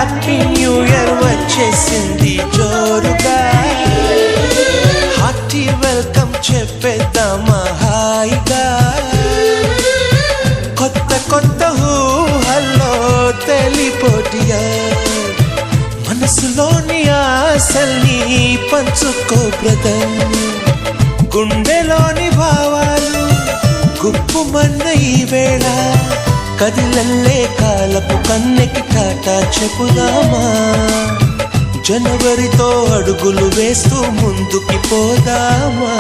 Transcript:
happy new year వచ్చేసింది జోరుగా hearty welcome చెప్పేద్దామా హాయిగా కొత్త కొత్త ఊహల్లో తెలిపోటియా మనసులోని ఆశల్ని పంచుకో బ్రదర్ గుండెలోని భావాలు గుప్పుమన్న ఈ వేళ కదిలల్లే కాలపు కన్నెకి టాటా చెప్పుదామా జనవరితో అడుగులు వేస్తూ ముందుకి పోదామా